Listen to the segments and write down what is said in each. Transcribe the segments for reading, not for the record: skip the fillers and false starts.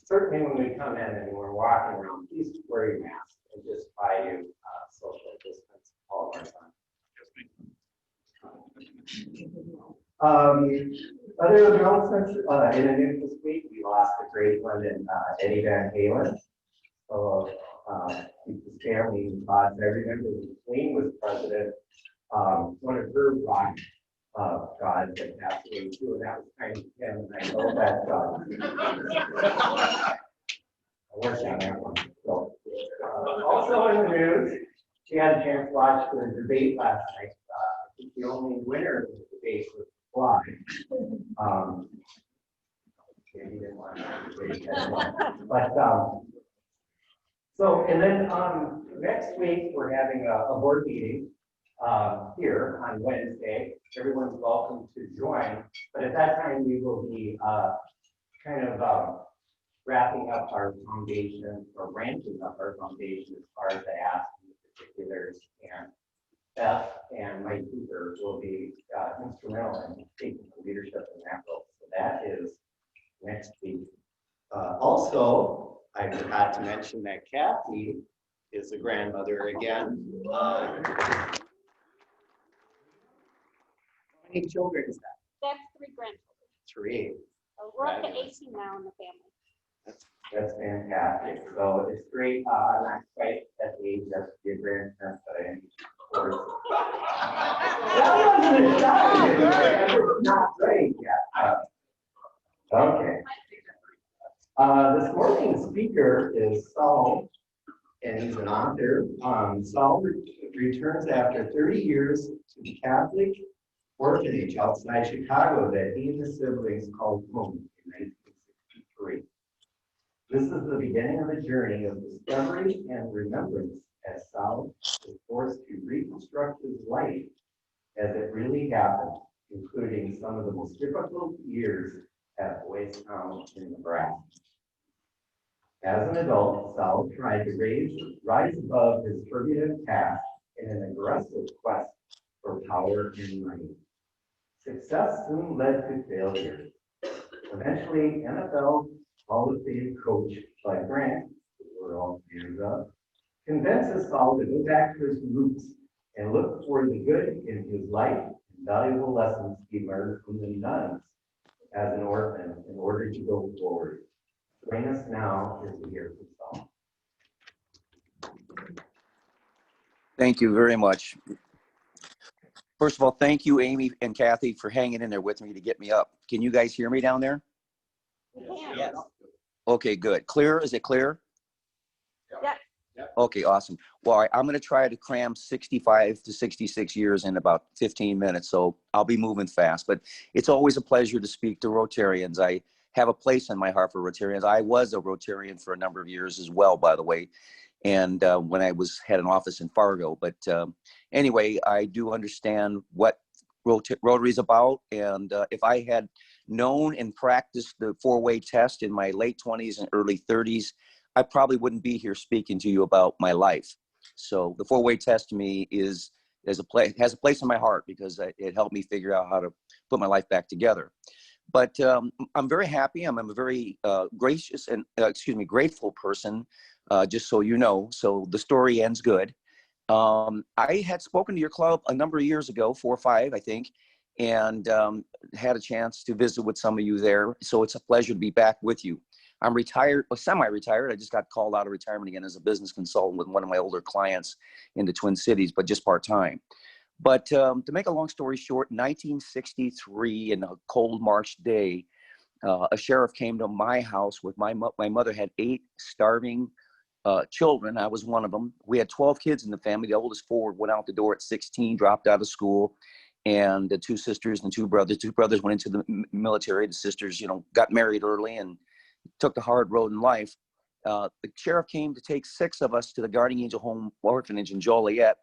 certainly when we come in and we're walking around, please wear your mask and just try to social distance all of our time. Other announcements, in the news this week, we lost a great one in Eddie Van Halen. So his family lost every member. Queen was president. One of her rock gods that passed away too, and that was kind of him. And I know that I worked on that one. So, also in the news, she had a chance to watch the debate last night. I think the only winner of the debate was Fly. Yeah, he didn't want to debate that one. But so, and then next week we're having a board meeting here on Wednesday. Everyone's welcome to join, but at that time we will be kind of wrapping up our foundation or ramping up our foundation as far as the ask and the particulars. And Beth and Mike Cooper will be instrumental in taking the leadership in that role. So that is next week. Also, I forgot to mention that Kathy is the grandmother again. How many children is that? That's 3 grandchildren. 3. So we're up to 18 now in the family. That's fantastic. So it's great. I'm not quite at the age of be a grandparent, but I am, of course. That wasn't a shot. It's not great yet. Okay. This morning's speaker is Saul, and he's an author. Saul returns after 30 years to the Catholic orphanage outside Chicago that he and his siblings called home in 1963. This is the beginning of a journey of discovery and remembrance as Saul is forced to reconstruct his life as it really happened, including some of the most difficult years at Boys Town in Nebraska. As an adult, Saul tried to rise above his turbulent past in an aggressive quest for power and money. Success soon led to failure. Eventually, NFL Hall of Fame coach Bud Grant, who we're all fans of, convinces Saul to go back to his roots and look for the good in his life and valuable lessons he learned from the nuns as an orphan in order to go forward. Join us now as we hear from Saul. Thank you very much. First of all, thank you, Amy and Kathy, for hanging in there with me to get me up. Can you guys hear me down there? Yes. Okay, good. Clear? Is it clear? Yeah. Okay, awesome. Well, I'm going to try to cram 65 to 66 years in about 15 minutes, so I'll be moving fast. But it's always a pleasure to speak to Rotarians. I have a place in my heart for Rotarians. I was a Rotarian for a number of years as well, by the way, and when I had an office in Fargo. But anyway, I do understand what Rotary is about, and if I had known and practiced the 4-way test in my late 20s and early 30s, I probably wouldn't be here speaking to you about my life. So the 4-way test to me has a place in my heart because it helped me figure out how to put my life back together. But I'm very happy. I'm a very gracious and grateful person, just so you know. So the story ends good. I had spoken to your club a number of years ago, 4 or 5, I think, and had a chance to visit with some of you there. So it's a pleasure to be back with you. I'm retired, well, semi-retired. I just got called out of retirement again as a business consultant with one of my older clients in the Twin Cities, but just part-time. But to make a long story short, 1963, in a cold March day, a sheriff came to my house with my mother had 8 starving children. I was one of them. We had 12 kids in the family. The oldest 4 went out the door at 16, dropped out of school. And the 2 sisters and 2 brothers. 2 brothers went into the military. The sisters, got married early and took the hard road in life. The sheriff came to take 6 of us to the Guardian Angel Home Orphanage in Joliet.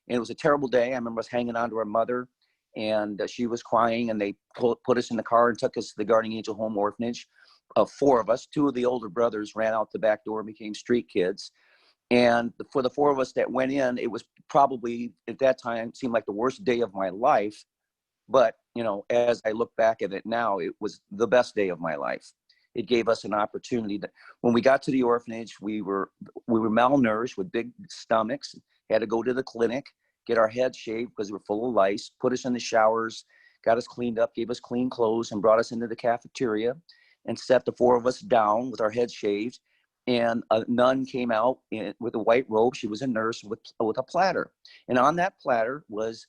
And it was a terrible day. I remember us hanging on to our mother, and she was crying, and they put us in the car and took us to the Guardian Angel Home Orphanage. 4 of us, 2 of the older brothers ran out the back door and became street kids. And for the 4 of us that went in, it was probably, at that time, seemed like the worst day of my life. But, as I look back at it now, it was the best day of my life. it gave us an opportunity. That when we got to the orphanage, we were malnourished with big stomachs, had to go to the clinic, get our heads shaved because we were full of lice, put us in the showers, got us cleaned up, gave us clean clothes, and brought us into the cafeteria and set the 4 of us down with our heads shaved. And a nun came out with a white robe. She was a nurse with a platter. And on that platter was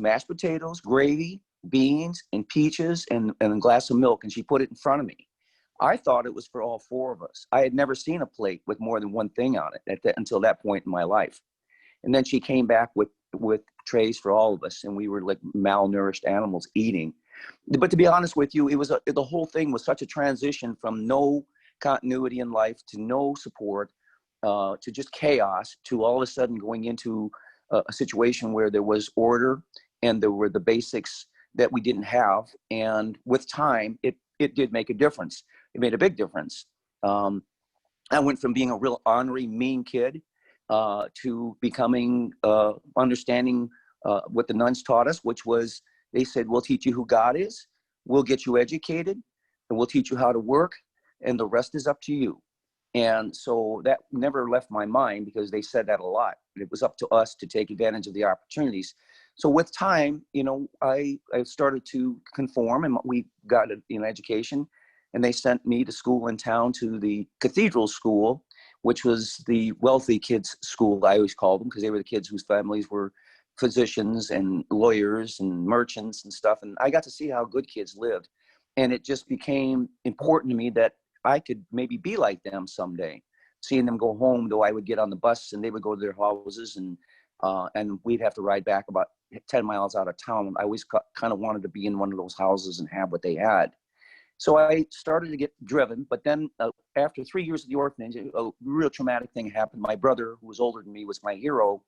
mashed potatoes, gravy, beans, and peaches, and a glass of milk. And she put it in front of me. I thought it was for all 4 of us. I had never seen a plate with more than one thing on it until that point in my life. And then she came back with trays for all of us, and we were like malnourished animals eating. But to be honest with you, the whole thing was such a transition from no continuity in life to no support, to just chaos, to all of a sudden going into a situation where there was order and there were the basics that we didn't have. And with time, it did make a difference. It made a big difference. I went from being a real ornery, mean kid to becoming understanding what the nuns taught us, which was, they said, we'll teach you who God is, we'll get you educated, and we'll teach you how to work, and the rest is up to you. And so that never left my mind, because they said that a lot. It was up to us to take advantage of the opportunities. So with time, I started to conform, and we got an education, and they sent me to school in town, to the Cathedral School, which was the wealthy kids' school, I always called them, because they were the kids whose families were physicians and lawyers and merchants and stuff. And I got to see how good kids lived. And it just became important to me that I could maybe be like them someday. Seeing them go home, though, I would get on the bus and they would go to their houses, and we'd have to ride back about 10 miles out of town. I always kind of wanted to be in one of those houses and have what they had. So I started to get driven, but then after 3 years of the orphanage, a real traumatic thing happened. My brother, who was older than me, was my hero.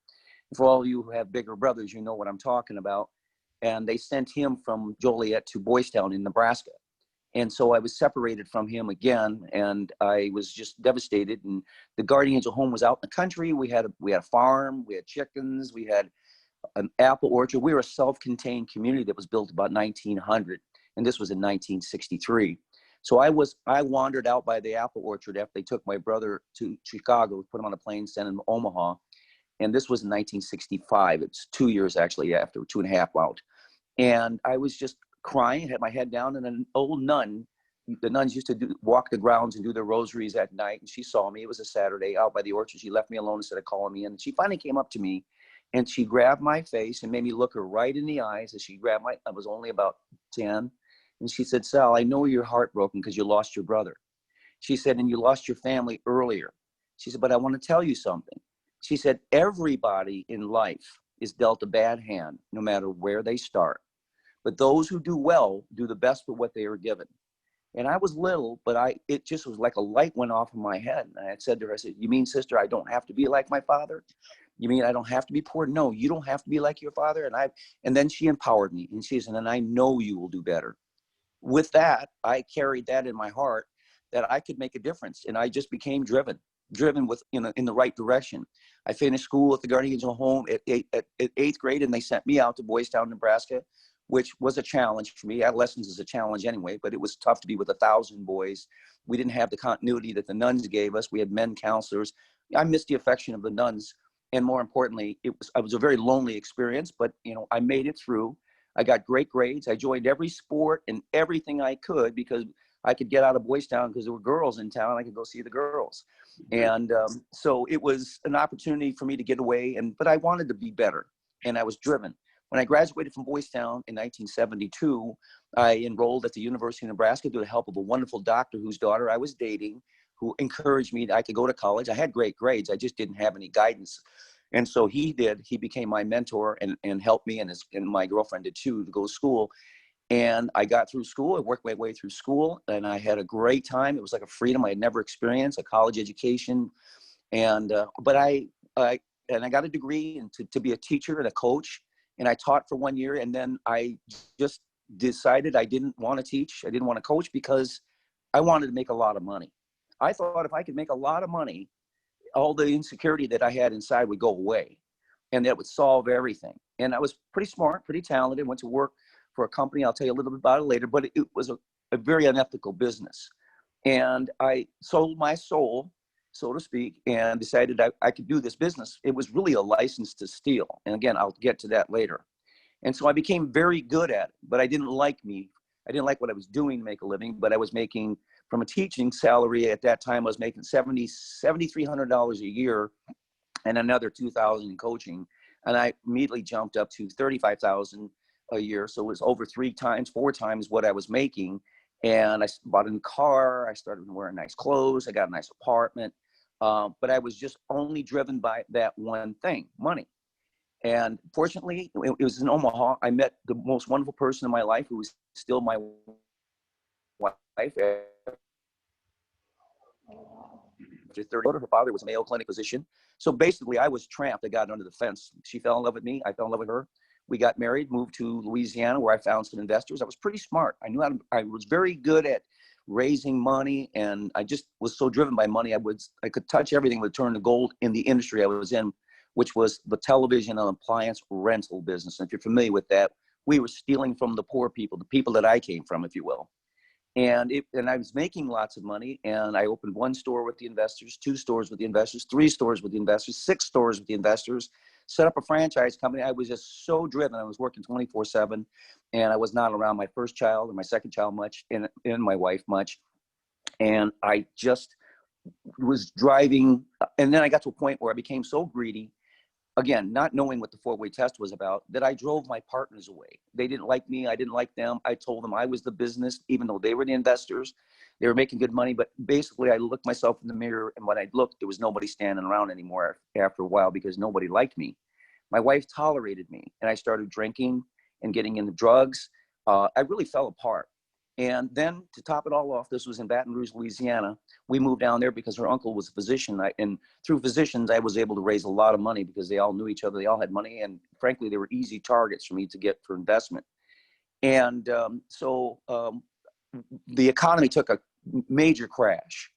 For all of you who have bigger brothers, you know what I'm talking about. And they sent him from Joliet to Boys Town in Nebraska. And so I was separated from him again, and I was just devastated. And the Guardian Angel home was out in the country. We had a farm, we had chickens, we had an apple orchard. We were a self-contained community that was built about 1900, and this was in 1963. So I wandered out by the apple orchard after they took my brother to Chicago, put him on a plane, sent him to Omaha. And this was in 1965. It's 2 years actually after, 2.5 out. And I was just crying, had my head down, and an old nun, the nuns used to walk the grounds and do their rosaries at night. And she saw me. It was a Saturday out by the orchard. She left me alone instead of calling me in. And she finally came up to me, and she grabbed my face and made me look her right in the eyes. As she grabbed I was only about 10. And she said, "Sal, I know you're heartbroken because you lost your brother." She said, "And you lost your family earlier." She said, "But I want to tell you something." She said, "Everybody in life is dealt a bad hand, no matter where they start. But those who do well do the best with what they are given." And I was little, but it just was like a light went off in my head. And I said to her, I said, "You mean, sister, I don't have to be like my father? You mean I don't have to be poor?" "No, you don't have to be like your father." And then she empowered me, and she said, "And I know you will do better." With that, I carried that in my heart, that I could make a difference. And I just became driven with, in the right direction. I finished school at the Guardian Angel home at 8th grade, and they sent me out to Boys Town, Nebraska, which was a challenge for me. Adolescence is a challenge anyway, but it was tough to be with 1,000 boys. We didn't have the continuity that the nuns gave us. We had men counselors. I missed the affection of the nuns. And more importantly, it was a very lonely experience, but I made it through. I got great grades. I joined every sport and everything I could, because I could get out of Boys Town because there were girls in town. I could go see the girls. And so it was an opportunity for me to get away, but I wanted to be better, and I was driven. When I graduated from Boys Town in 1972, I enrolled at the University of Nebraska through the help of a wonderful doctor whose daughter I was dating, who encouraged me that I could go to college. I had great grades. I just didn't have any guidance. And so he became my mentor and helped me, and my girlfriend did too, to go to school. And I got through school. I worked my way through school, and I had a great time. It was like a freedom I had never experienced, a college education. But I got a degree and to be a teacher and a coach. And I taught for 1 year, and then I just decided I didn't want to teach. I didn't want to coach because I wanted to make a lot of money. I thought if I could make a lot of money, all the insecurity that I had inside would go away, and that would solve everything. And I was pretty smart, pretty talented, went to work for a company. I'll tell you a little bit about it later, but it was a very unethical business. And I sold my soul, so to speak, and decided I could do this business. It was really a license to steal. And again, I'll get to that later. And so I became very good at it, but I didn't like me. I didn't like what I was doing to make a living, but I was making, from a teaching salary at that time, I was making $7,300 a year and another $2,000 in coaching. And I immediately jumped up to $35,000 a year. So it was over 4 times what I was making. And I bought a new car. I started wearing nice clothes. I got a nice apartment. But I was just only driven by that one thing, money. And fortunately, it was in Omaha. I met the most wonderful person in my life, who was still my wife. After 30, her father was a Mayo Clinic physician. So basically, I was trapped. I got under the fence. She fell in love with me. I fell in love with her. We got married, moved to Louisiana, where I found some investors. I was pretty smart. I knew I was very good at raising money, and I just was so driven by money. I could touch everything, would turn to gold in the industry I was in, which was the television and appliance rental business. And if you're familiar with that, we were stealing from the poor people, the people that I came from, if you will. And I was making lots of money, and I opened 1 store with the investors, 2 stores with the investors, 3 stores with the investors, 6 stores with the investors, set up a franchise company. I was just so driven. I was working 24/7, and I was not around my first child or my second child much, and my wife much. And I just was driving. And then I got to a point where I became so greedy, again, not knowing what the 4-way test was about, that I drove my partners away. They didn't like me. I didn't like them. I told them I was the business, even though they were the investors. They were making good money. But basically, I looked myself in the mirror, and when I looked, there was nobody standing around anymore after a while, because nobody liked me. My wife tolerated me, and I started drinking and getting into drugs. I really fell apart. And then to top it all off, this was in Baton Rouge, Louisiana. We moved down there because her uncle was a physician. And through physicians, I was able to raise a lot of money because they all knew each other. They all had money. And frankly, they were easy targets for me to get for investment. And so the economy took a major crash.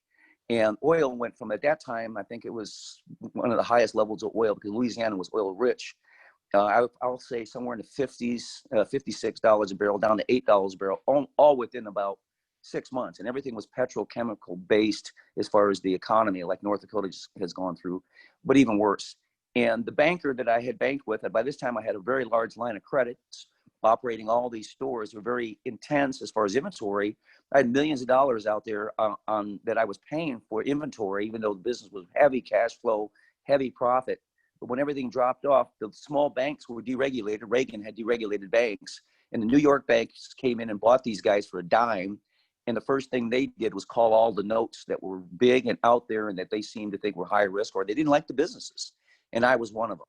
And oil went from, at that time, I think it was one of the highest levels of oil, because Louisiana was oil rich. I'll say somewhere in the 50s, $56 a barrel, down to $8 a barrel, all within about 6 months. And everything was petrochemical based as far as the economy, like North Dakota has gone through, but even worse. And the banker that I had banked with, and by this time I had a very large line of credit, operating all these stores, were very intense as far as inventory. I had millions of dollars out there on that I was paying for inventory, even though the business was heavy cash flow, heavy profit. But when everything dropped off, the small banks were deregulated. Reagan had deregulated banks, and the New York banks came in and bought these guys for a dime. And the first thing they did was call all the notes that were big and out there and that they seemed to think were high risk, or they didn't like the businesses. And I was one of them.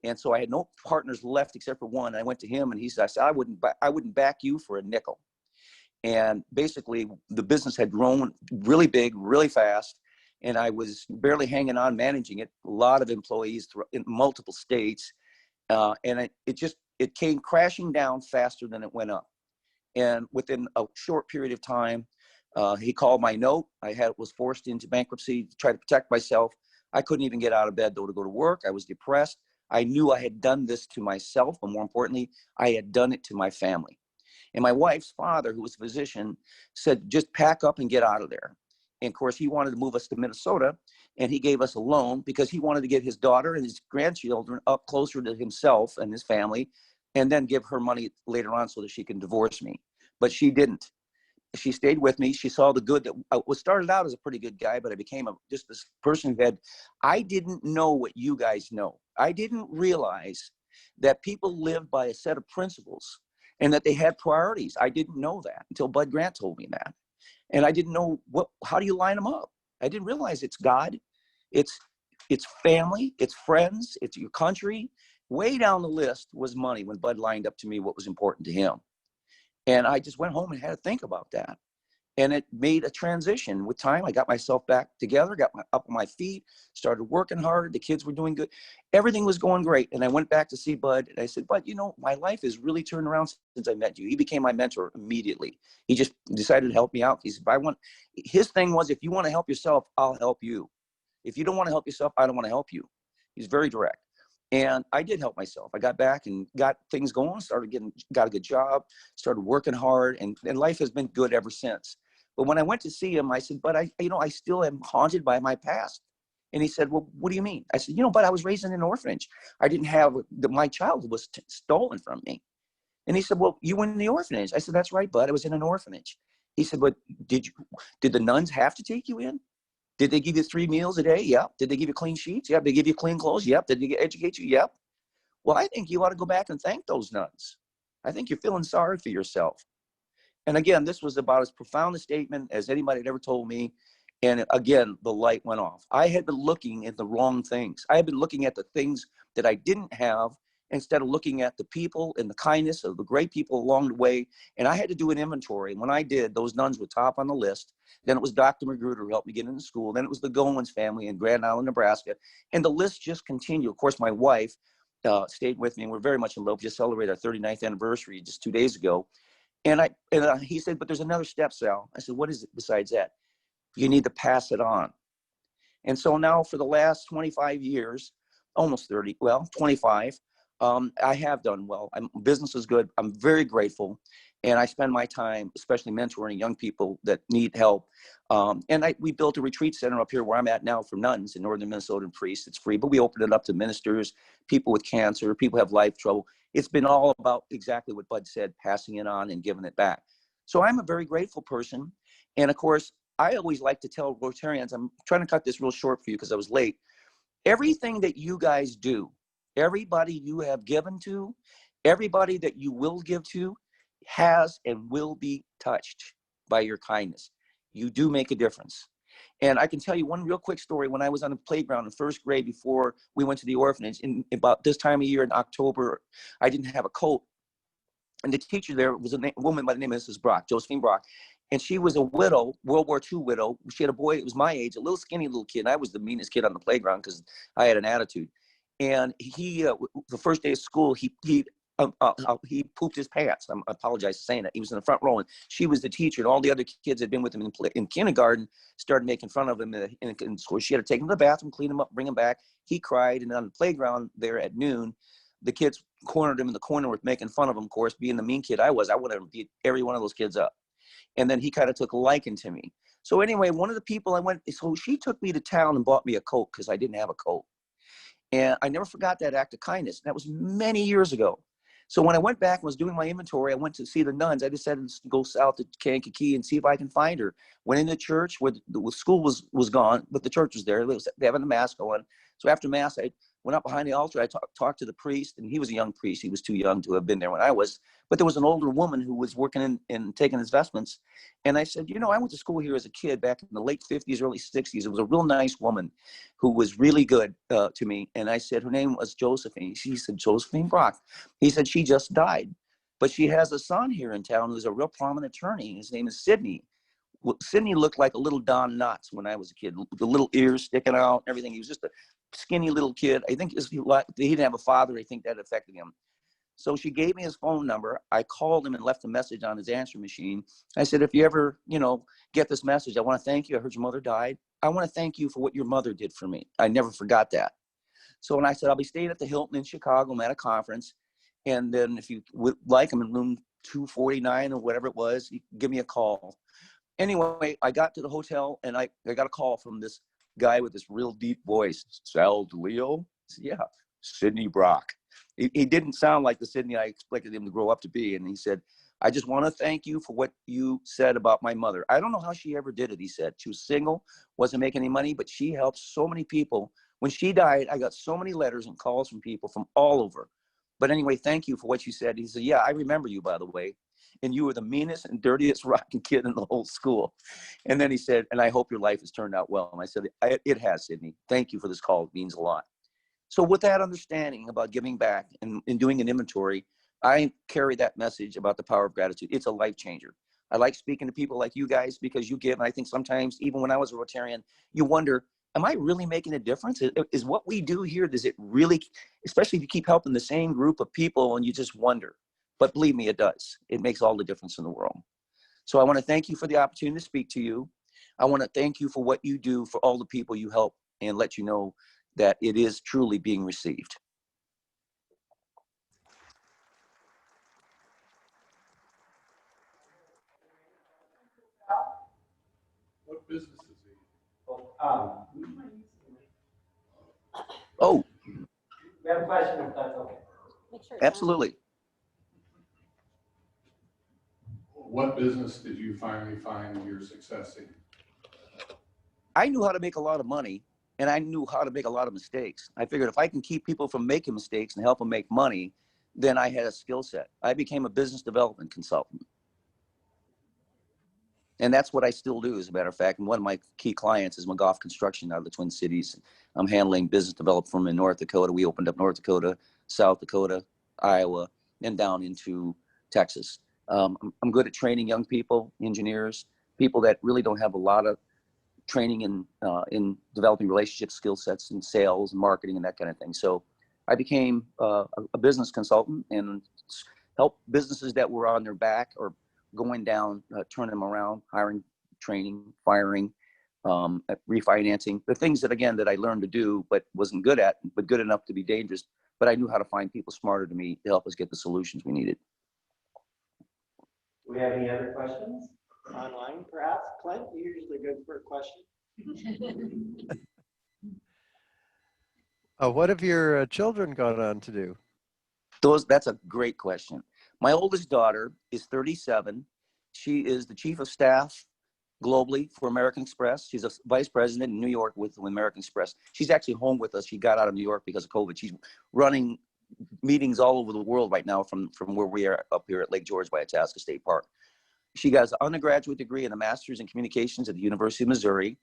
And so I had no partners left except for one. I went to him, and he said, I wouldn't back you for a nickel. And basically, the business had grown really big, really fast. And I was barely hanging on managing it. A lot of employees in multiple states. And it came crashing down faster than it went up. And within a short period of time, he called my note. Was forced into bankruptcy to try to protect myself. I couldn't even get out of bed, though, to go to work. I was depressed. I knew I had done this to myself, but more importantly, I had done it to my family. And my wife's father, who was a physician, said, just pack up and get out of there. And of course, he wanted to move us to Minnesota, and he gave us a loan because he wanted to get his daughter and his grandchildren up closer to himself and his family, and then give her money later on so that she can divorce me. But she didn't. She stayed with me. She saw the good that I was started out as a pretty good guy, but I became just this person who I didn't know what you guys know. I didn't realize that people live by a set of principles and that they had priorities. I didn't know that until Bud Grant told me that. And I didn't know how do you line them up? I didn't realize it's God, it's family, it's friends, it's your country. Way down the list was money when Bud lined up to me what was important to him. And I just went home and had to think about that. And it made a transition. With time, I got myself back together, got up on my feet, started working hard. The kids were doing good. Everything was going great. And I went back to see Bud, and I said, Bud, my life has really turned around since I met you. He became my mentor immediately. He just decided to help me out. He said, his thing was, if you want to help yourself, I'll help you. If you don't want to help yourself, I don't want to help you. He's very direct. And I did help myself. I got back and got things going, got a good job, started working hard, and life has been good ever since. But when I went to see him, I said, but I still am haunted by my past. And he said, well, what do you mean? I said, but I was raised in an orphanage. I didn't have, my childhood was stolen from me. And he said, well, you were in the orphanage. I said, that's right, bud. I was in an orphanage. He said, but did the nuns have to take you in? Did they give you 3 meals a day? Yep. Did they give you clean sheets? Yep. Did they give you clean clothes? Yep. Did they educate you? Yep. Well, I think you ought to go back and thank those nuns. I think you're feeling sorry for yourself. And again, this was about as profound a statement as anybody had ever told me. And again, the light went off. I had been looking at the wrong things. I had been looking at the things that I didn't have instead of looking at the people and the kindness of the great people along the way. And I had to do an inventory. And when I did, those nuns were top on the list. Then it was Dr. Magruder who helped me get into school. Then it was the Goins family in Grand Island, Nebraska. And the list just continued. Of course, my wife stayed with me, and we're very much in love. We just celebrated our 39th anniversary just 2 days ago. And he said, but there's another step, Sal. I said, what is it besides that? You need to pass it on. And so now for the last 25 years, almost 30, well, 25, I have done well. Business is good. I'm very grateful. And I spend my time, especially mentoring young people that need help. We built a retreat center up here where I'm at now for nuns in northern Minnesota and priests. It's free, but we opened it up to ministers, people with cancer, people who have life trouble. It's been all about exactly what Bud said, passing it on and giving it back. So I'm a very grateful person. And of course, I always like to tell Rotarians, I'm trying to cut this real short for you because I was late. Everything that you guys do, everybody you have given to, everybody that you will give to has and will be touched by your kindness. You do make a difference. And I can tell you one real quick story. When I was on the playground in first grade before we went to the orphanage, in about this time of year in October, I didn't have a coat. And the teacher there was a woman by the name of Mrs. Brock, Josephine Brock. And she was a widow, World War II widow. She had a boy that was my age, a little skinny little kid. And I was the meanest kid on the playground because I had an attitude. And he, the first day of school, he pooped his pants. I apologize for saying that. He was in the front row, and she was the teacher, and all the other kids had been with him in kindergarten started making fun of him in school. She had to take him to the bathroom, clean him up, bring him back. He cried, and on the playground there at noon, the kids cornered him in the corner with making fun of him. Of course, being the mean kid I was, I would have beat every one of those kids up. And then he kind of took a liking to me. So anyway, one of the people so she took me to town and bought me a coat because I didn't have a coat. And I never forgot that act of kindness. That was many years ago. So when I went back and was doing my inventory, I went to see the nuns. I decided to go south to Kankakee and see if I can find her. Went in the church where the school was gone, but the church was there. They having the mass going. So after mass, I went up behind the altar. I talked to the priest, and he was a young priest. He was too young to have been there when I was. But there was an older woman who was working and taking his vestments. And I said, I went to school here as a kid back in the late 50s, early 60s. It was a real nice woman who was really good to me. And I said, her name was Josephine. She said, Josephine Brock. He said, she just died. But she has a son here in town who's a real prominent attorney. His name is Sidney. Well, Sidney looked like a little Don Knotts when I was a kid, the little ears sticking out, everything. He was just a skinny little kid. I think he didn't have a father. I think that affected him. So she gave me his phone number. I called him and left a message on his answer machine. I said, if you ever, get this message, I want to thank you. I heard your mother died. I want to thank you for what your mother did for me. I never forgot that. So when I said, I'll be staying at the Hilton in Chicago, I'm at a conference. And then if you would like, I'm in room 249 or whatever it was, you give me a call. Anyway, I got to the hotel and I got a call from this guy with this real deep voice. Sal DeLeo? I said, yeah, Sidney Brock. He didn't sound like the Sidney I expected him to grow up to be. And he said, I just want to thank you for what you said about my mother. I don't know how she ever did it, he said. She was single, wasn't making any money, but she helped so many people. When she died, I got so many letters and calls from people from all over. But anyway, thank you for what you said. He said, yeah, I remember you, by the way. And you were the meanest and dirtiest rotten kid in the whole school. And then he said, and I hope your life has turned out well. And I said, it has, Sidney. Thank you for this call. It means a lot. So with that understanding about giving back and doing an inventory, I carry that message about the power of gratitude. It's a life changer. I like speaking to people like you guys because you give. And I think sometimes, even when I was a Rotarian, you wonder, am I really making a difference? Is what we do here, does it really, especially if you keep helping the same group of people and you just wonder. But believe me, it does. It makes all the difference in the world. So I want to thank you for the opportunity to speak to you. I want to thank you for what you do for all the people you help and let you know that it is truly being received. Oh, We have a question, if that's okay. Make sure it's on. absolutely. What business did you finally find your success in? I knew how to make a lot of money, and I knew how to make a lot of mistakes. I figured if I can keep people from making mistakes and help them make money, then I had a skill set. I became a business development consultant. And that's what I still do, as a matter of fact. And one of my key clients is McGough Construction out of the Twin Cities. I'm handling business development from in North Dakota. We opened up North Dakota, South Dakota, Iowa, and down into Texas. I'm good at training young people, engineers, people that really don't have a lot of training in developing relationship skill sets and sales and marketing and that kind of thing. So I became a business consultant and helped businesses that were on their back or going down, turning them around, hiring, training, firing, refinancing, the things that, again, that I learned to do, but wasn't good at, but good enough to be dangerous. But I knew how to find people smarter than me to help us get the solutions we needed. Do we have any other questions? Online, perhaps? Clint, you're usually good for a question. What have your children gone on to do? That's a great question. My oldest daughter is 37. She is the chief of staff globally for American Express. She's a vice president in New York with American Express. She's actually home with us. She got out of New York because of COVID. She's running meetings all over the world right now from where we are up here at Lake George by Itasca State Park. She got an undergraduate degree and a master's in communications at the University of Missouri,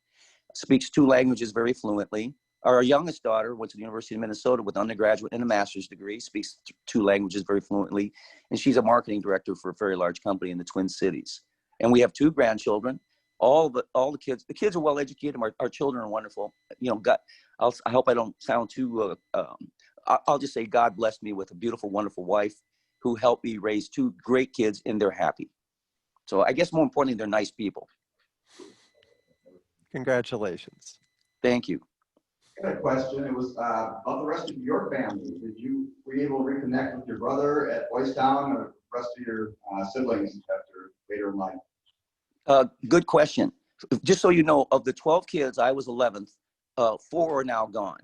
speaks 2 languages very fluently. Our youngest daughter went to the University of Minnesota with an undergraduate and a master's degree, speaks 2 languages very fluently, and she's a marketing director for a very large company in the Twin Cities. And we have 2 grandchildren. All the kids are well educated. Our children are wonderful. You know, I hope I don't sound too. I'll just say God blessed me with a beautiful, wonderful wife who helped me raise 2 great kids, and they're happy. So I guess more importantly, they're nice people. Congratulations. Thank you. I had a question. It was about the rest of your family. Were you able to reconnect with your brother at Boys Town or the rest of your siblings after later in life? Good question. Just so you know, of the 12 kids, I was 11th. 4 are now gone.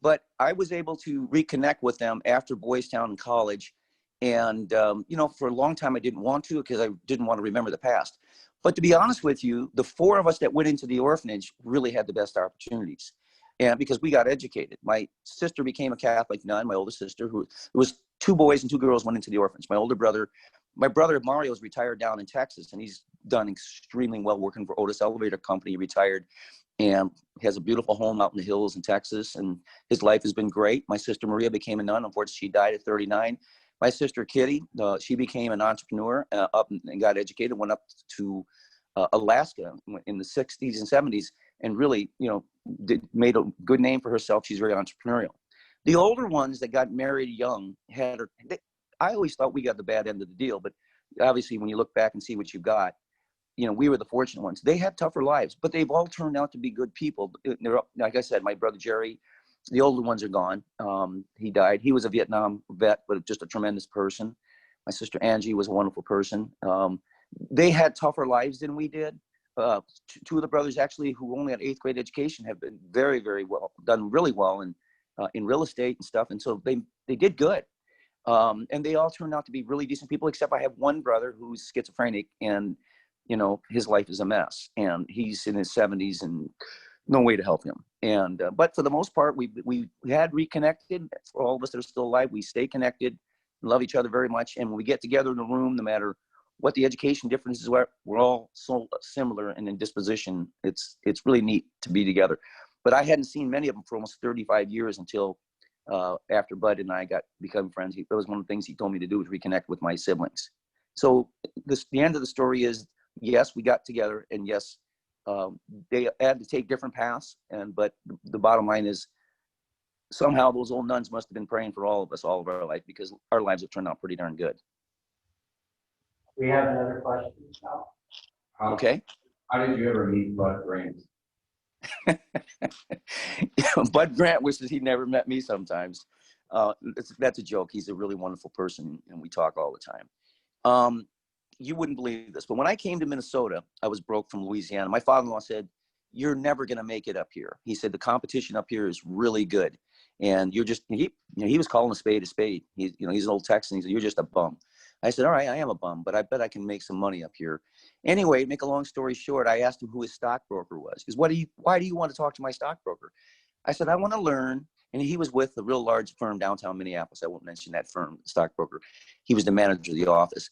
But I was able to reconnect with them after Boys Town in college. And, you know, for a long time, I didn't want to because I didn't want to remember the past. But to be honest with you, the 4 of us that went into the orphanage really had the best opportunities. And because we got educated. My sister became a Catholic nun, my oldest sister, who it was 2 boys and 2 girls went into the orphanage. My brother Mario is retired down in Texas, and he's done extremely well working for Otis Elevator Company. He retired and has a beautiful home out in the hills in Texas, and his life has been great. My sister Maria became a nun. Unfortunately, she died at 39. My sister Kitty, she became an entrepreneur up and got educated, went up to Alaska in the 60s and 70s, and really, you know, made a good name for herself. She's very entrepreneurial. The older ones that got married young I always thought we got the bad end of the deal, but obviously when you look back and see what you got, you know, we were the fortunate ones. They had tougher lives, but they've all turned out to be good people. Like I said, my brother Jerry, the older ones are gone. He died. He was a Vietnam vet, but just a tremendous person. My sister Angie was a wonderful person. They had tougher lives than we did. 2 of the brothers actually who only had 8th grade education have been very, very well, done really well in real estate and stuff. And so they did good. And they all turned out to be really decent people, except I have one brother who's schizophrenic, and, you know, his life is a mess, and he's in his 70s and no way to help him. And, but for the most part, we had reconnected. For all of us that are still alive, we stay connected, love each other very much. And when we get together in a room, no matter what the education differences were, we're all so similar and in disposition. It's really neat to be together. But I hadn't seen many of them for almost 35 years until after Bud and I become friends. That was one of the things he told me to do, was reconnect with my siblings. So the end of the story is, yes, we got together, and yes, they had to take different paths. But the bottom line is, somehow those old nuns must have been praying for all of us all of our life, because our lives have turned out pretty darn good. We have another question now. Okay. How did you ever meet Bud Grant? Bud Grant wishes he never met me sometimes. That's a joke. He's a really wonderful person, and we talk all the time. You wouldn't believe this, but when I came to Minnesota, I was broke from Louisiana. My father-in-law said, you're never going to make it up here. He said, the competition up here is really good. And you're just, he was calling a spade a spade. He's an old Texan. He said, you're just a bum. I said, all right, I am a bum, but I bet I can make some money up here. Anyway, make a long story short, I asked him who his stockbroker was. He goes, why do you want to talk to my stockbroker? I said, I want to learn. And he was with a real large firm downtown Minneapolis. I won't mention that firm, stockbroker. He was the manager of the office.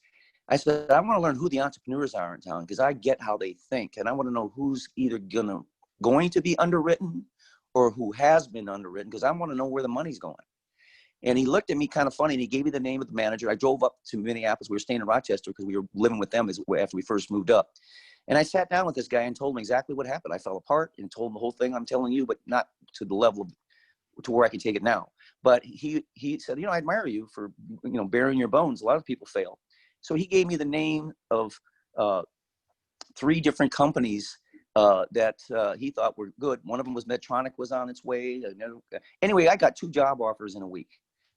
I said, I want to learn who the entrepreneurs are in town because I get how they think. And I want to know who's either going to be underwritten or who has been underwritten because I want to know where the money's going. And he looked at me kind of funny and he gave me the name of the manager. I drove up to Minneapolis. We were staying in Rochester because we were living with them after we first moved up. And I sat down with this guy and told him exactly what happened. I fell apart and told him the whole thing I'm telling you, but not to the level to where I can take it now. But he said, I admire you for, bearing your bones. A lot of people fail. So he gave me the name of 3 different companies that he thought were good. One of them was Medtronic was on its way. Anyway, I got 2 job offers in a week.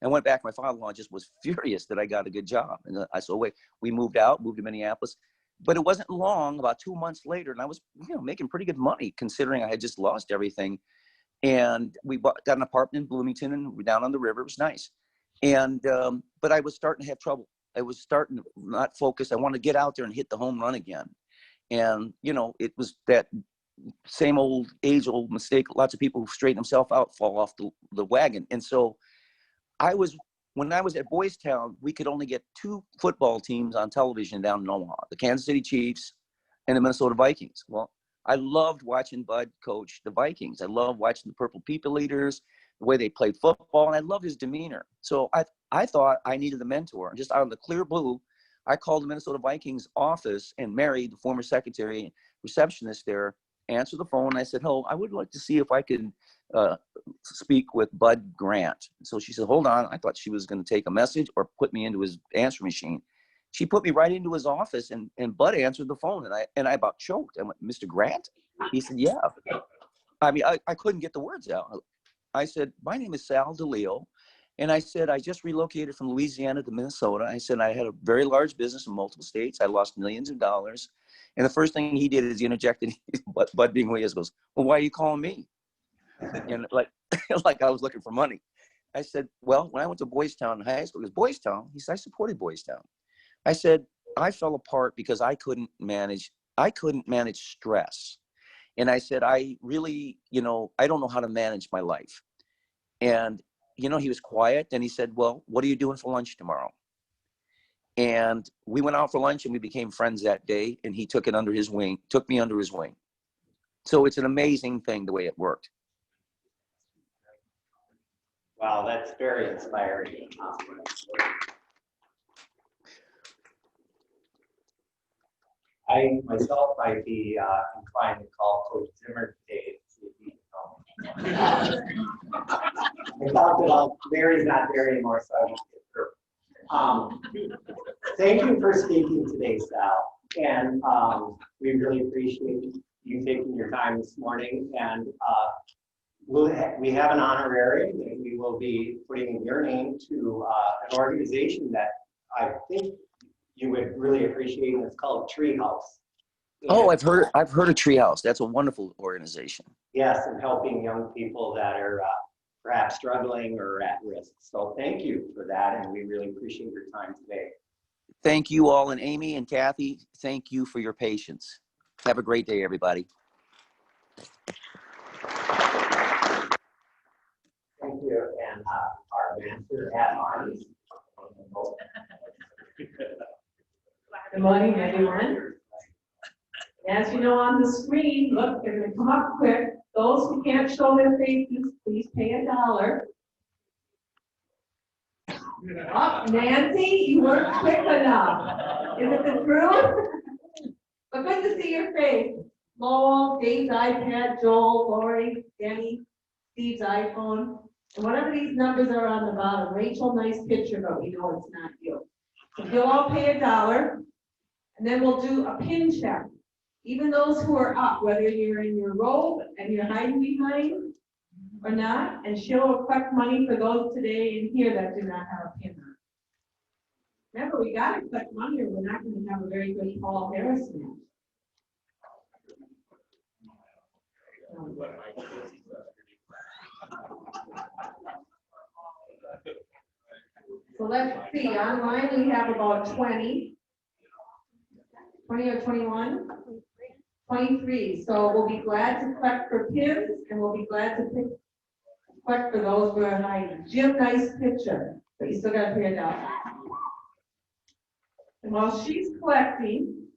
I went back. My father-in-law just was furious that I got a good job. And I said, we moved to Minneapolis. But it wasn't long, about 2 months later, and I was making pretty good money considering I had just lost everything. And we got an apartment in Bloomington and we're down on the river. It was nice. And but I was starting to have trouble. I was starting to not focus. I wanted to get out there and hit the home run again. And, it was that same old age-old mistake. Lots of people who straighten themselves out fall off the wagon. And so when I was at Boys Town, we could only get 2 football teams on television down in Omaha, the Kansas City Chiefs and the Minnesota Vikings. Well, I loved watching Bud coach the Vikings. I loved watching the Purple People Eaters, the way they played football, and I loved his demeanor. So I thought I needed a mentor. And just out of the clear blue, I called the Minnesota Vikings office, and Mary, the former secretary, receptionist there, answered the phone. And I said, I would like to see if I could speak with Bud Grant. So she said, hold on. I thought she was going to take a message or put me into his answer machine. She put me right into his office, and Bud answered the phone, and I about choked. I went, Mr. Grant? He said, yeah. I mean, I couldn't get the words out. I said, my name is Sal DeLeo. And I said, I just relocated from Louisiana to Minnesota. I said, I had a very large business in multiple states. I lost millions of dollars. And the first thing he did is he interjected, Bud being who he is, goes, well, why are you calling me? And like I was looking for money. I said, well, when I went to Boys Town in high school, because Boys Town, he said, I supported Boys Town. I said, I fell apart because I couldn't manage stress. And I said, I really, I don't know how to manage my life. And, he was quiet. And he said, well, what are you doing for lunch tomorrow? And we went out for lunch and we became friends that day. And he took me under his wing. So it's an amazing thing the way it worked. Wow, that's very inspiring. I myself might be inclined to call Coach Zimmer today to see if he can help. I thought that Mary's not there anymore, so I won't get her. Thank you for speaking today, Sal. And we really appreciate you taking your time this morning. And we have an honorarium that we will be putting in your name to an organization that I think you would really appreciate, and it's called Treehouse. Oh, I've heard of Treehouse. That's a wonderful organization. Yes, and helping young people that are perhaps struggling or at risk. So thank you for that, and we really appreciate your time today. Thank you all, and Amy and Kathy, thank you for your patience. Have a great day, everybody. Thank you, and our master at arms. Good morning, everyone. As you know on the screen, look, they're going to come up quick. Those who can't show their faces, please pay $1. Oh, Nancy, you weren't quick enough. Is it the truth? But good to see your face. Lowell, Dave's iPad, Joel, Lori, Denny, Steve's iPhone. And whatever these numbers are on the bottom, Rachel, nice picture, but we know it's not you. So you'll all pay $1, and then we'll do a pin check. Even those who are up, whether you're in your robe and you're hiding behind or not, and she'll collect money for those today in here that do not have a pin on. Remember, we got to collect money or we're not going to have a very good Paul Harris match. So let's see, online we have about 20 or 21? 23, so we'll be glad to collect for pins, and we'll be glad to collect for those who are hiding. Jim, nice picture, but you still gotta pay it out. And while she's collecting,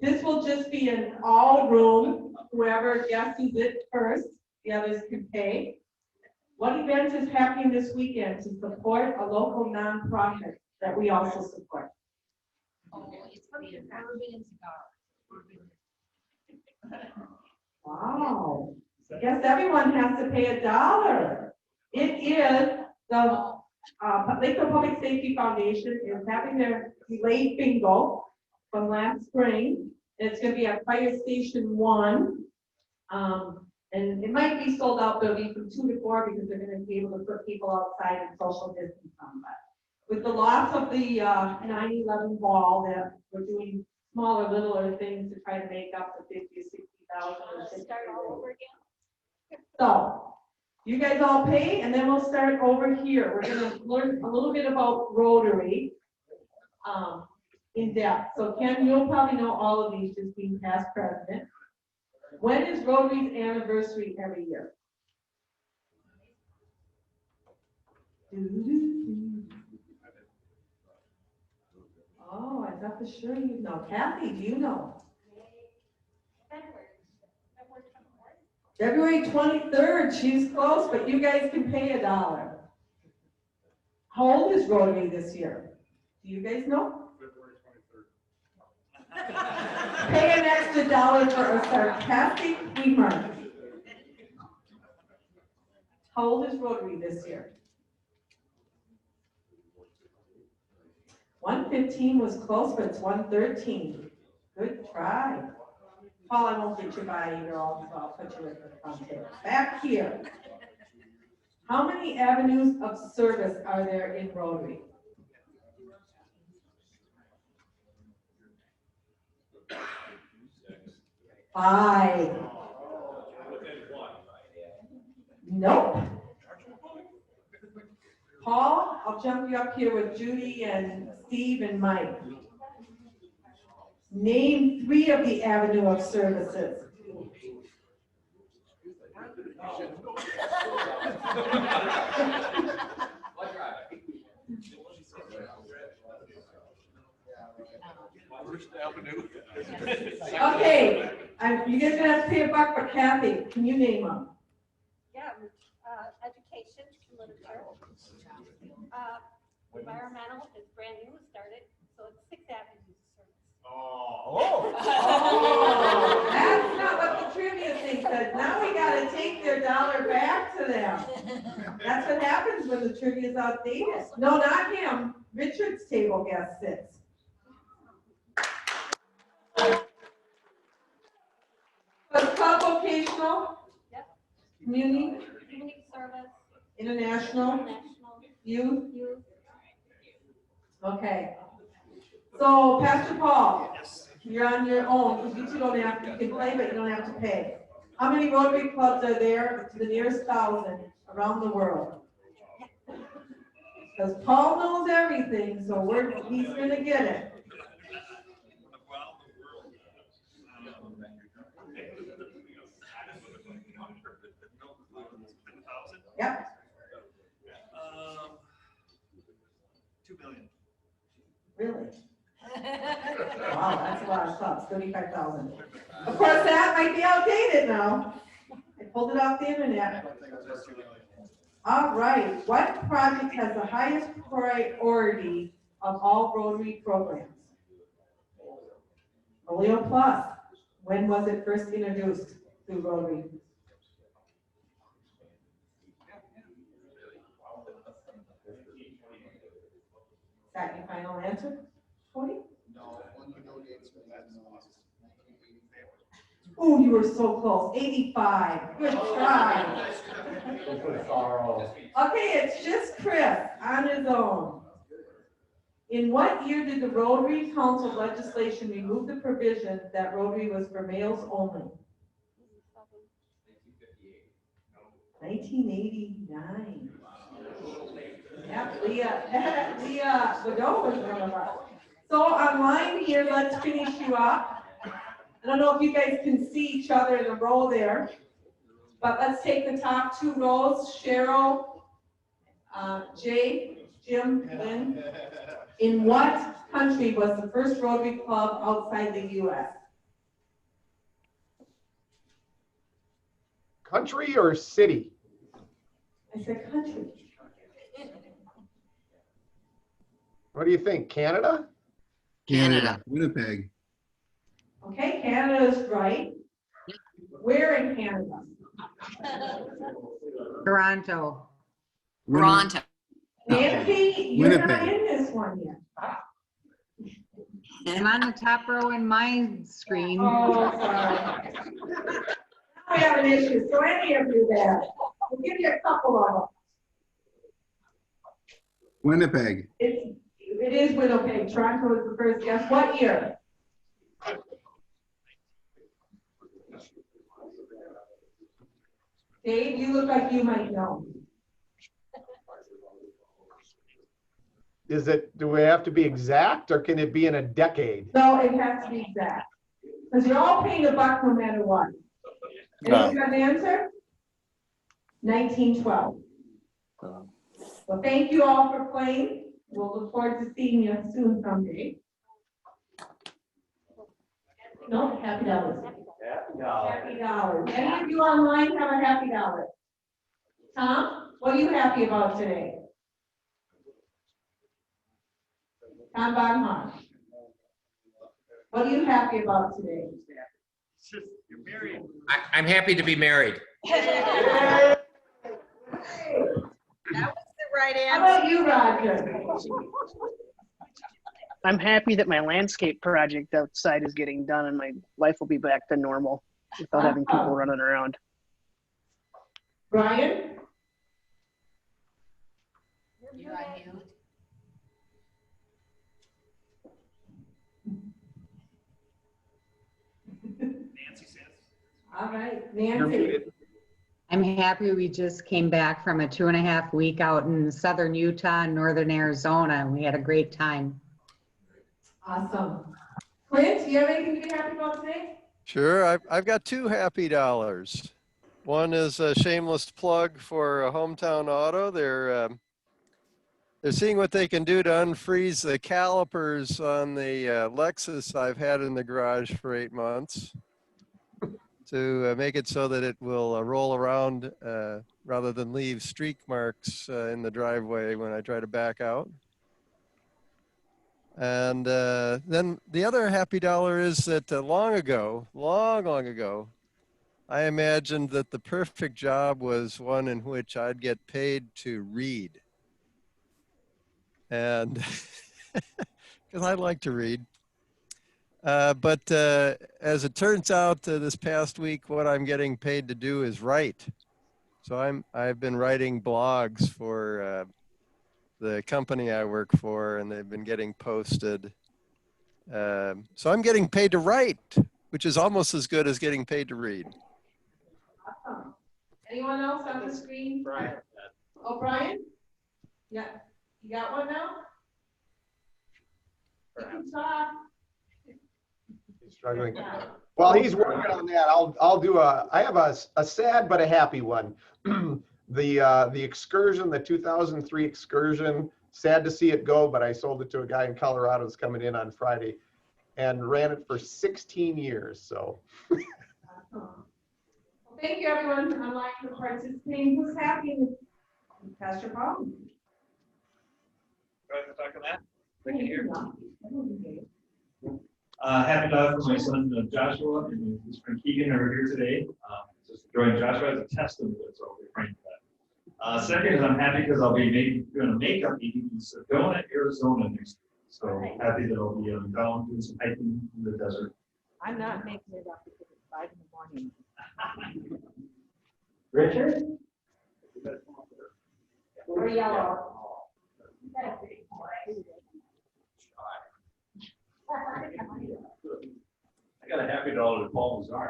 this will just be an all room, whoever guesses it first, the others can pay. What event is happening this weekend to support a local nonprofit that we also support? Oh, it's the Bourbon Cigar. Wow. I guess everyone has to pay $1. It is the Lakeville Public Safety Foundation is having their delayed bingo from last spring. It's going to be at Fire Station 1. And it might be sold out, but it'll be from 2 to 4 because they're going to be able to put people outside and social distance on that. With the loss of the 9/11 ball, that we're doing smaller, littler things to try to make up the 50 or 60,000. Start all over again. So, you guys all pay, and then we'll start over here. We're gonna learn a little bit about Rotary in depth. So Ken, you'll probably know all of these, just being past president. When is Rotary's anniversary every year? Oh, I thought for sure you know. Kathy, do you know? February 23rd, she's close, but you guys can pay $1. How old is Rotary this year? Do you guys know? February 23rd. Pay an extra $1 for a sarcastic remark. How old is Rotary this year? 115 was close, but it's 113. Good try. Paul, I won't get you by either, so I'll put you at the front table. Back here. How many avenues of service are there in Rotary? 5. Nope. Paul, I'll jump you up here with Judy and Steve and Mike. Name 3 of the avenue of services. Okay, you guys gonna have to pay $1 for Kathy. Can you name them? Yeah, education, literature. Environmental is brand new, started, so it's 6 avenues of service. Oh, that's not what the trivia thing said. Now we gotta take their $1 back to them. That's what happens when the trivia is outdated. No, not him. Richard's table guest sits. So it's called vocational, Yep. community, Community service, international, national, youth. youth. Okay. So Pastor Paul, you're on your own, because you two don't have, you can play, but you don't have to pay. How many Rotary clubs are there to the nearest 1,000 around the world? Because Paul knows everything, so he's gonna get it. Yep. 2 billion. Really? Wow, that's a lot of clubs, 35,000. Of course, that might be outdated now. I pulled it off the internet. All right, what project has the highest priority of all Rotary programs? Oleo Plus. When was it first introduced through Rotary? Is that your final answer, Cody? No, one who donates. Oh, you were so close. 85. Good try. This was sorrow. Okay, it's just Chris on his own. In what year did the Rotary Council legislation remove the provision that Rotary was for males only? 1989. Yep, Leah Godot was one of us. So online here, let's finish you up. I don't know if you guys can see each other in a row there, but let's take the top two rows. Cheryl, Jay, Jim, Lynn. In what country was the first Rotary Club outside the U.S.? Country or city? I said country. What do you think? Canada? Canada. Winnipeg. Okay, Canada is right. Where in Canada? Toronto. Toronto. Nancy, you're not Winnipeg. in this one yet. I'm on the top row in my screen. Oh, sorry. Now we have an issue, so any of you there, we'll give you a couple of them. Winnipeg. It is Winnipeg. Toronto is the first guess. What year? Dave, you look like you might know. Do we have to be exact or can it be in a decade? No, it has to be exact. Because you're all paying a buck no matter what. Anyone got an answer? 1912. Well, thank you all for playing. We'll look forward to seeing you soon someday. No, happy dollars. Happy dollars. Any of you online have a happy dollar? Tom, what are you happy about today? Tom Bonham. What are you happy about today? I'm happy to be married. That was the right How about you, Roger? I'm happy that my landscape project outside is getting done and my life will be back to normal without having people running around. Brian? You're on mute. All right, Nancy. I'm happy we just came back from a 2.5 week out in southern Utah and northern Arizona, and we had a great time. Awesome. Clint, do you have anything to be happy about today? Sure, I've got two happy dollars. One is a shameless plug for a Hometown Auto. They're seeing what they can do to unfreeze the calipers on the Lexus I've had in the garage for 8 months to make it so that it will roll around rather than leave streak marks in the driveway when I try to back out. And then the other happy dollar is that long ago, I imagined that the perfect job was one in which I'd get paid to read. And because I like to read. But as it turns out, this past week, what I'm getting paid to do is write. So I've been writing blogs for the company I work for, and they've been getting posted. So I'm getting paid to write, which is almost as good as getting paid to read. Awesome. Anyone else on the screen? Brian. Oh, Brian? Yeah. You got one now? You can talk. He's struggling. While he's working on that, I have a sad but a happy one. The excursion, the 2003 excursion, sad to see it go, but I sold it to a guy in Colorado who's coming in on Friday and ran it for 16 years. So. Well, thank you everyone online for participating. Who's happy? Pastor Paul. Go ahead and talk on that. Right here. Happy dollar for my son Joshua and his friend Keegan are here today. Just join Joshua as a testament, so I'll be praying for that. Second is I'm happy because I'll be doing a makeup meeting in Sedona, Arizona next week. So happy that I'll be down doing some hiking in the desert. I'm not making it up because it's 5 in the morning. Richard? Or yellow.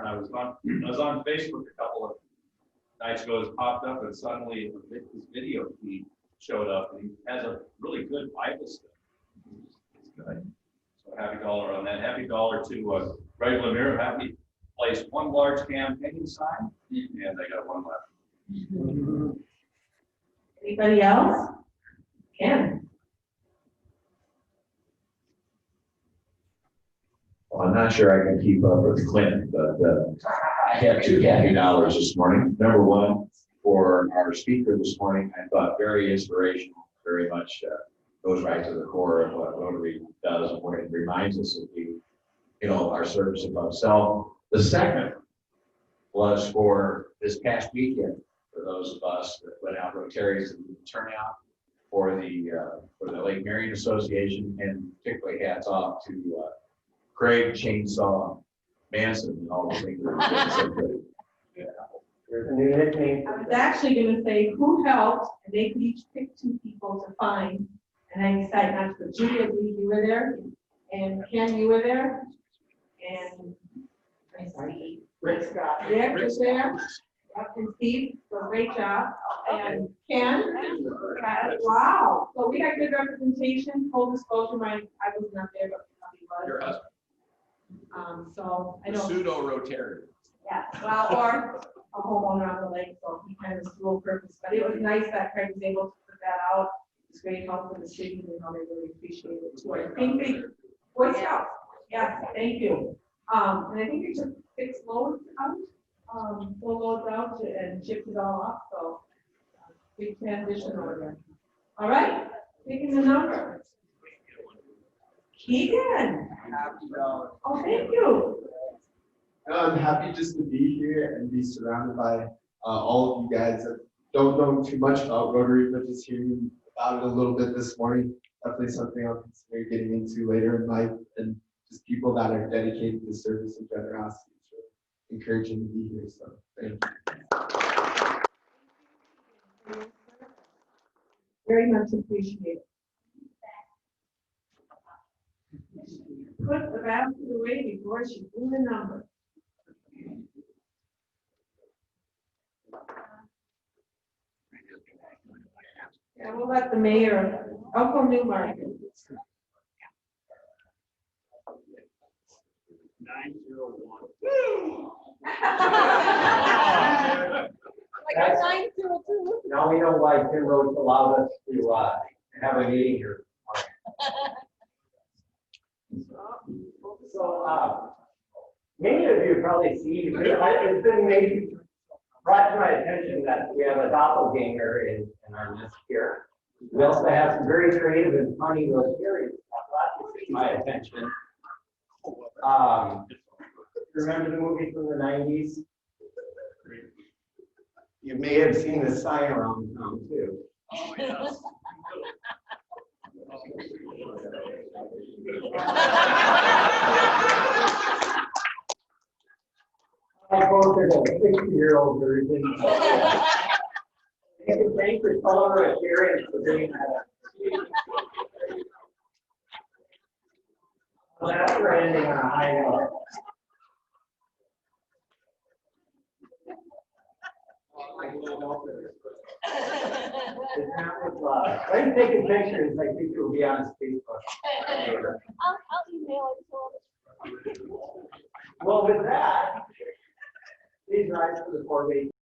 and I was on Facebook a couple of nights ago. It popped up, and suddenly this video feed showed up, and he has a really good Bible study. It's good. So happy dollar on that. Happy dollar to Greg Lemire. Happy placed one large campaign sign, and they got one left. Anybody else? Ken? Well, I'm not sure I can keep up with Clint, but I have two happy dollars this morning. Number one, for our speaker this morning, I thought very inspirational, very much goes right to the core of what Rotary does and what it reminds us of our service above self. The second was for this past weekend, for those of us that went out Rotarians and the turnout for the Lake Marion Association, and particularly hats off to Craig Chainsaw Manson and all the things that he did so good. There's a new nickname. I was actually gonna say who helped, and they could each pick two people to find, and I decided not to. Julia, you were there, and Ken, you were there, and I'm sorry, Rick Scott. Rick was there, and Steve, so great job, and Ken. Wow, so we got good representation. Full disclosure, I was not there, but he Your was. husband. So I The don't. pseudo-Rotarian. Yeah, well, or a homeowner on the lake, so he kind of was dual purpose, but it was nice that Craig was able to put that out. It's great help for the city, and how they really appreciate it. So I think they, Boy Scouts, yes, thank you. And I think they took 6 loads out, 4 loads out and shipped it all up, so big transition over there. All right, picking the number. Keegan. Oh, thank you. I'm happy just to be here and be surrounded by all of you guys that don't know too much about Rotary, but just hearing about it a little bit this morning. Definitely something I'll consider getting into later in life, and just people that are dedicated to service and generosity. So encouraging to be here. So thank you. Very much appreciated. Put the basket away before she blew the number. Yeah, we'll let the mayor, Uncle Newmarket. 901. Like 902. Now we know why Tim Rhodes allowed us to have a meeting here. So, many of you probably see, it's been maybe brought to my attention that we have a doppelganger in our list here. We also have some very creative and funny Rotarians brought to my attention. Remember the movie from the 90s? You may have seen the sign around town too. Oh, yes. I posted a 60-year-old version. Thank you, thank you for Rotarians for bringing that up. Well, that's for ending on a high note. I'm taking pictures. I think it'll be on his Facebook. I'll email it to him. Well, with that, please rise for the 4 days.